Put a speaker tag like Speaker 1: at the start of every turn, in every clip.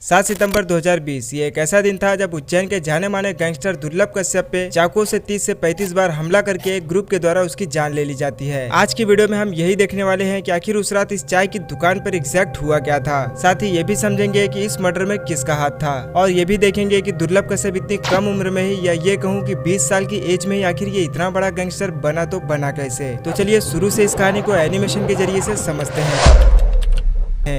Speaker 1: 7 सितंबर 2020 ये एक ऐसा दिन था जब उज्जैन के जाने माने गैंगस्टर दुर्लभ कश्यप पे चाकू से 30 से 35 बार हमला करके एक ग्रुप के द्वारा उसकी जान ले ली जाती है। आज की वीडियो में हम यही देखने वाले हैं कि आखिर उस रात इस चाय की दुकान पर एग्जैक्ट हुआ क्या था। साथ ही ये भी समझेंगे कि इस मर्डर में किसका हाथ था और ये भी देखेंगे कि दुर्लभ कश्यप इतनी कम उम्र में ही या ये कहूँ कि 20 साल की एज में ही आखिर ये इतना बड़ा गैंगस्टर बना तो बना कैसे। तो चलिए शुरू से इस कहानी को एनिमेशन के जरिए से समझते हैं।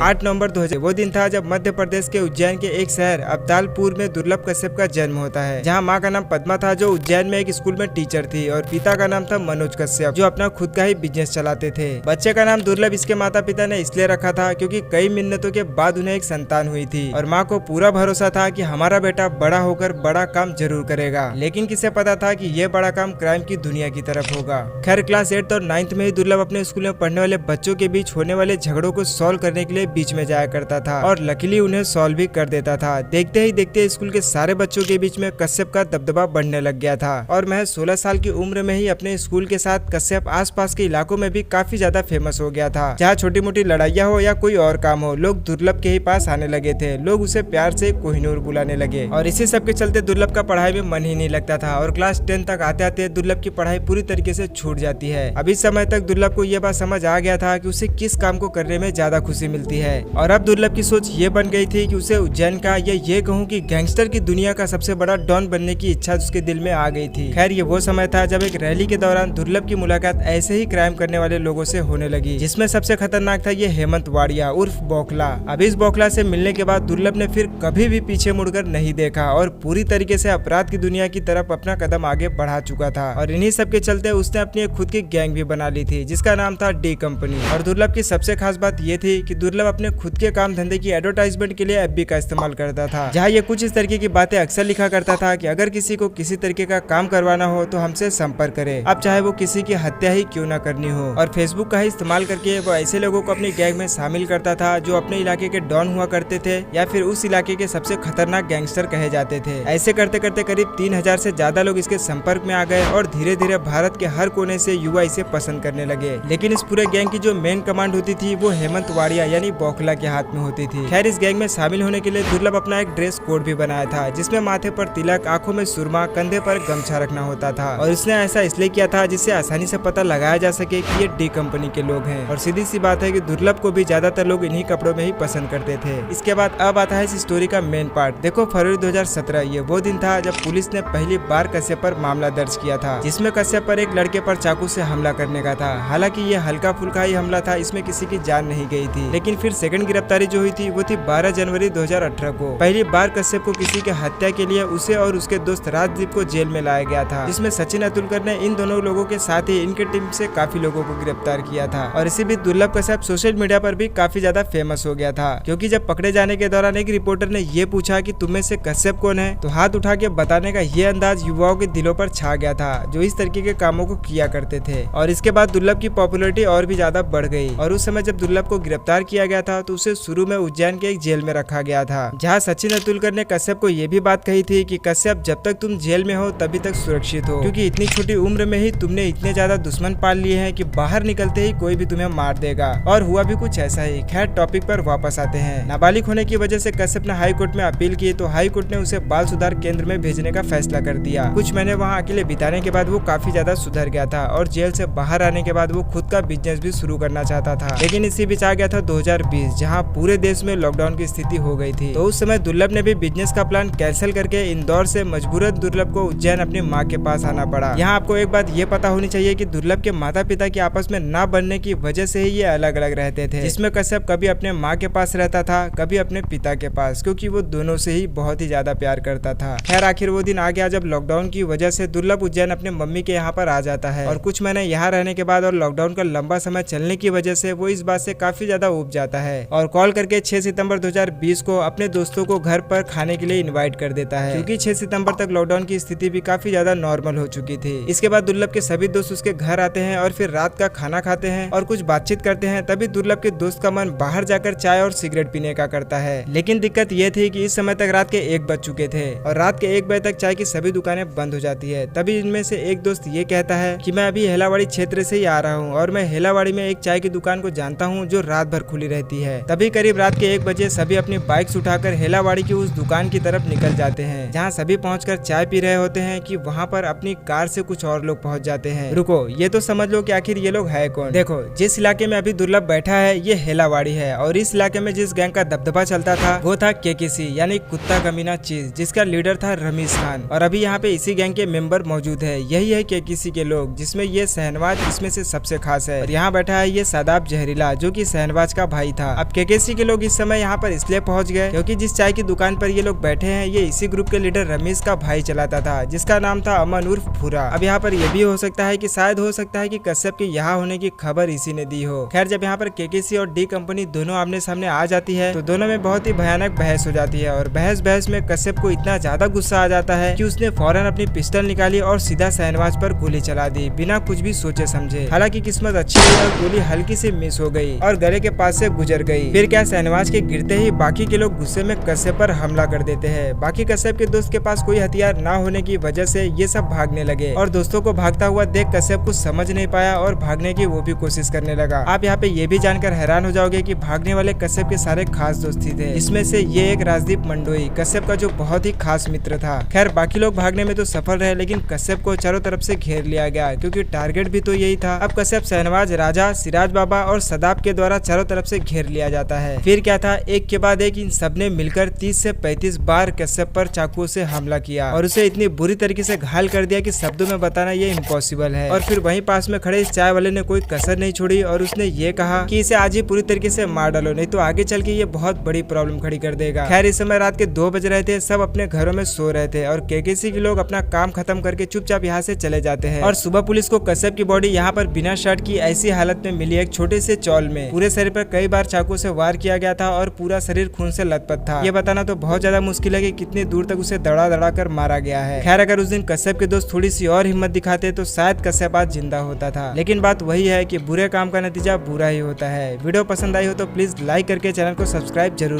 Speaker 1: 8 नवंबर 2000 वो दिन था जब मध्य प्रदेश के उज्जैन के एक शहर अब्दालपुर में दुर्लभ कश्यप का जन्म होता है, जहां मां का नाम पद्मा था जो उज्जैन में एक स्कूल में टीचर थी और पिता का नाम था मनोज कश्यप जो अपना खुद का ही बिजनेस चलाते थे। बच्चे का नाम दुर्लभ इसके माता पिता ने इसलिए रखा था क्योंकि कई मिन्नतों के बाद उन्हें एक संतान हुई थी और माँ को पूरा भरोसा था कि हमारा बेटा बड़ा होकर बड़ा काम जरूर करेगा। लेकिन किसे पता था कि ये बड़ा काम क्राइम की दुनिया की तरफ होगा। खैर क्लास 8 और 9th में ही दुर्लभ अपने स्कूल में पढ़ने वाले बच्चों के बीच होने वाले झगड़ों को सॉल्व करने के लिए बीच में जाया करता था और लकीली उन्हें सॉल्व भी कर देता था। देखते ही देखते स्कूल के सारे बच्चों के बीच में कश्यप का दबदबा बढ़ने लग गया था और महज 16 साल की उम्र में ही अपने स्कूल के साथ कश्यप आसपास के इलाकों में भी काफी ज्यादा फेमस हो गया था। जहाँ छोटी मोटी लड़ाइयाँ हो या कोई और काम हो, लोग दुर्लभ के ही पास आने लगे थे। लोग उसे प्यार से कोहिनूर बुलाने लगे और इसी सब के चलते दुर्लभ का पढ़ाई में मन ही नहीं लगता था और क्लास 10 तक आते आते दुर्लभ की पढ़ाई पूरी तरीके से छूट जाती है। अभी समय तक दुर्लभ को यह बात समझ आ गया था कि उसे किस काम को करने में ज्यादा खुशी मिलती है और अब दुर्लभ की सोच ये बन गई थी कि उसे उज्जैन का या ये कहूँ कि गैंगस्टर की दुनिया का सबसे बड़ा डॉन बनने की इच्छा उसके दिल में आ गई थी। खैर ये वो समय था जब एक रैली के दौरान दुर्लभ की मुलाकात ऐसे ही क्राइम करने वाले लोगों से होने लगी, जिसमें सबसे खतरनाक था ये हेमंत वाड़िया उर्फ बौखला। अब इस बौखला से मिलने के बाद दुर्लभ ने फिर कभी भी पीछे मुड़कर नहीं देखा और पूरी तरीके से अपराध की दुनिया की तरफ अपना कदम आगे बढ़ा चुका था और इन्हीं सब के चलते उसने अपनी खुद की गैंग भी बना ली थी जिसका नाम था डी कंपनी। और दुर्लभ की सबसे खास बात ये थी कि दुर्लभ अपने खुद के काम धंधे की एडवर्टाइजमेंट के लिए एफबी का इस्तेमाल करता था, जहाँ ये कुछ इस तरीके की बातें अक्सर लिखा करता था कि अगर किसी को किसी तरीके का काम करवाना हो तो हमसे संपर्क करे, अब चाहे वो किसी की हत्या ही क्यों न करनी हो। और फेसबुक का ही इस्तेमाल करके वो ऐसे लोगों को अपनी गैंग में शामिल करता था जो अपने इलाके के डॉन हुआ करते थे या फिर उस इलाके के सबसे खतरनाक गैंगस्टर कहे जाते थे। ऐसे करते करते करीब 3000 से ज्यादा लोग इसके संपर्क में आ गए और धीरे धीरे भारत के हर कोने से युवा इसे पसंद करने लगे। लेकिन इस पूरे गैंग की जो मेन कमांड होती थी वो हेमंत वाड़िया यानी बौखला के हाथ में होती थी। खैर इस गैंग में शामिल होने के लिए दुर्लभ अपना एक ड्रेस कोड भी बनाया था जिसमें माथे पर तिलक, आंखों में सुरमा, कंधे पर गमछा रखना होता था और इसने ऐसा इसलिए किया था जिससे आसानी से पता लगाया जा सके कि ये डी कंपनी के लोग हैं। और सीधी सी बात है कि दुर्लभ को भी ज्यादातर लोग इन्हीं कपड़ों में ही पसंद करते थे। इसके बाद अब आता है इस स्टोरी का मेन पार्ट। देखो फरवरी 2017 ये वो दिन था जब पुलिस ने पहली बार कश्यप पर मामला दर्ज किया था, जिसमें कश्यप पर एक लड़के पर चाकू से हमला करने का था। हालांकि ये हल्का फुल्का ही हमला था, इसमें किसी की जान नहीं गई थी। लेकिन फिर सेकंड गिरफ्तारी जो हुई थी वो थी 12 जनवरी 2018 को। पहली बार कश्यप को किसी के हत्या के लिए उसे और उसके दोस्त राजदीप को जेल में लाया गया था, जिसमें सचिन अतुलकर ने इन दोनों लोगों के साथ ही इनके टीम से काफी लोगों को गिरफ्तार किया था। और इसी बीच दुर्लभ कश्यप सोशल मीडिया पर भी काफी ज्यादा फेमस हो गया था, क्योंकि जब पकड़े जाने के दौरान एक रिपोर्टर ने ये पूछा कि तुम में से कश्यप कौन है, तो हाथ उठा के बताने का ये अंदाज युवाओं के दिलों पर छा गया था जो इस तरीके के कामों को किया करते थे। और इसके बाद दुर्लभ की पॉपुलैरिटी और भी ज्यादा बढ़ गई और उस समय जब दुर्लभ को गिरफ्तार किया गया था तो उसे शुरू में उज्जैन के एक जेल में रखा गया था, जहाँ सचिन अतुलकर ने कश्यप को ये भी बात कही थी कि कश्यप जब तक तुम जेल में हो तभी तक सुरक्षित हो, क्योंकि इतनी छोटी उम्र में ही तुमने इतने ज्यादा दुश्मन पाल लिए हैं कि बाहर निकलते ही कोई भी तुम्हें मार देगा। और हुआ भी कुछ ऐसा ही। खैर टॉपिक पर वापस आते हैं। नाबालिग होने की वजह से कश्यप ने हाई कोर्ट में अपील की तो हाई कोर्ट ने उसे बाल सुधार केंद्र में भेजने का फैसला कर दिया। कुछ महीने वहाँ अकेले बिताने के बाद वो काफी ज्यादा सुधर गया था और जेल से बाहर आने के बाद वो खुद का बिजनेस भी शुरू करना चाहता था। लेकिन इसी बीच आ गया था 2020, जहाँ पूरे देश में लॉकडाउन की स्थिति हो गई थी। तो उस समय दुर्लभ ने भी बिजनेस का प्लान कैंसिल करके इंदौर से मजबूरन दुर्लभ को उज्जैन अपनी माँ के पास आना पड़ा। यहाँ आपको एक बात ये पता होनी चाहिए कि दुर्लभ के माता पिता की आपस में ना बनने की वजह से ही ये अलग अलग रहते थे, जिसमें कश्यप कभी अपने माँ के पास रहता था, कभी अपने पिता के पास, क्योंकि वो दोनों से ही बहुत ही ज्यादा प्यार करता था। खैर आखिर वो दिन आ गया जब लॉकडाउन की वजह से दुर्लभ उज्जैन अपने मम्मी के यहाँ पर आ जाता है और कुछ महीने यहाँ रहने के बाद और लॉकडाउन का लंबा समय चलने की वजह से वो इस बात से काफी ज्यादा ऊब जाता है और कॉल करके 6 सितंबर 2020 को अपने दोस्तों को घर पर खाने के लिए इनवाइट कर देता है, क्योंकि 6 सितंबर तक लॉकडाउन की स्थिति भी काफी ज्यादा नॉर्मल हो चुकी थी। इसके बाद दुर्लभ के सभी दोस्त उसके घर आते हैं और फिर रात का खाना खाते हैं और कुछ बातचीत करते हैं। तभी दुर्लभ के दोस्त का मन बाहर जाकर चाय और सिगरेट पीने का करता है। लेकिन दिक्कत ये थी कि इस समय तक रात के 1 बज चुके थे और रात के 1 बजे तक चाय की सभी दुकानें बंद हो जाती है। तभी इनमें से एक दोस्त ये कहता है कि मैं अभी हेलावाड़ी क्षेत्र से ही आ रहा हूँ और मैं हेलावाड़ी में एक चाय की दुकान को जानता हूँ जो रात भर खुली खुली रहती है। तभी करीब रात के 1 बजे सभी अपनी बाइक्स उठाकर हेलावाड़ी की उस दुकान की तरफ निकल जाते हैं, जहाँ सभी पहुंचकर चाय पी रहे होते हैं कि वहाँ पर अपनी कार से कुछ और लोग पहुंच जाते हैं। रुको, ये तो समझ लो कि आखिर ये लोग है कौन। देखो, जिस इलाके में अभी दुर्लभ बैठा है ये हेलावाड़ी है, और इस इलाके में जिस गैंग का दबदबा चलता था वो था केकेसी यानी कुत्ता कमीना चीज, जिसका लीडर था रमीज खान। और अभी यहाँ पे इसी गैंग के मेंबर मौजूद है। यही है केकेसी के लोग, जिसमें ये शहनवाज इसमें से सबसे खास है। और यहाँ बैठा है ये सादाब जहरीला, जो कि शहनवाज का भाई था। अब केकेसी के लोग इस समय यहाँ पर इसलिए पहुंच गए क्योंकि जिस चाय की दुकान पर ये लोग बैठे हैं ये इसी ग्रुप के लीडर रमीज का भाई चलाता था, जिसका नाम था अमन उर्फ भूरा। अब यहाँ पर यह भी हो सकता है कि शायद हो सकता है कि कश्यप के यहाँ होने की खबर इसी ने दी हो। खैर, जब यहाँ पर केकेसी और डी कंपनी दोनों आमने सामने आ जाती है तो दोनों में बहुत ही भयानक बहस हो जाती है। और बहस में कश्यप को इतना ज्यादा गुस्सा आ जाता है कि उसने फौरन अपनी पिस्टल निकाली और सीधा शहनवाज पर गोली चला दी, बिना कुछ भी सोचे समझे। हालांकि किस्मत अच्छी हुई और गोली हल्की से मिस हो गई और गले के पास से गुजर गई। फिर क्या, शहनवाज के गिरते ही बाकी के लोग गुस्से में कश्यप पर हमला कर देते हैं। बाकी कश्यप के दोस्त के पास कोई हथियार ना होने की वजह से ये सब भागने लगे, और दोस्तों को भागता हुआ देख कश्यप कुछ समझ नहीं पाया और भागने की वो भी कोशिश करने लगा। आप यहाँ पे ये भी जानकर हैरान हो जाओगे कि भागने वाले कश्यप के सारे खास दोस्त ही थे। इसमें से ये एक राजदीप मंडोई, कश्यप का जो बहुत ही खास मित्र था। खैर, बाकी लोग भागने में तो सफल रहे, लेकिन कश्यप को चारों तरफ से घेर लिया गया, क्योंकि टारगेट भी तो यही था। अब कश्यप शहनवाज, राजा, सिराज बाबा और सदाब के द्वारा चारों तरफ से घेर लिया जाता है। फिर क्या था, एक के बाद एक इन सबने मिलकर 30 से 35 बार कश्यप पर चाकू से हमला किया और उसे इतनी बुरी तरीके से घायल कर दिया कि शब्दों में बताना ये इम्पॉसिबल है। और फिर वहीं पास में खड़े इस चाय वाले ने कोई कसर नहीं छोड़ी और उसने ये कहा कि इसे आज ही पूरी तरीके से मार डालो, नहीं तो आगे चल के ये बहुत बड़ी प्रॉब्लम खड़ी कर देगा। खैर, इस समय रात के 2 बज रहे थे, सब अपने घरों में सो रहे थे और केकेसी के लोग अपना काम खत्म करके चुपचाप यहाँ से चले जाते हैं। और सुबह पुलिस को कश्यप की बॉडी यहाँ पर बिना शर्ट की ऐसी हालत में मिली, एक छोटे से चौल में। पूरे शरीर पर कई बार चाकू से वार किया गया था और पूरा शरीर खून से लथपथ था। ये बताना तो बहुत ज्यादा मुश्किल है कि कितनी दूर तक उसे दड़ा दड़ा कर मारा गया है। खैर, अगर उस दिन कश्यप के दोस्त थोड़ी सी और हिम्मत दिखाते तो शायद कश्यप आज जिंदा होता था। लेकिन बात वही है कि बुरे काम का नतीजा बुरा ही होता है। वीडियो पसंद आई हो तो प्लीज लाइक करके चैनल को सब्सक्राइब जरूर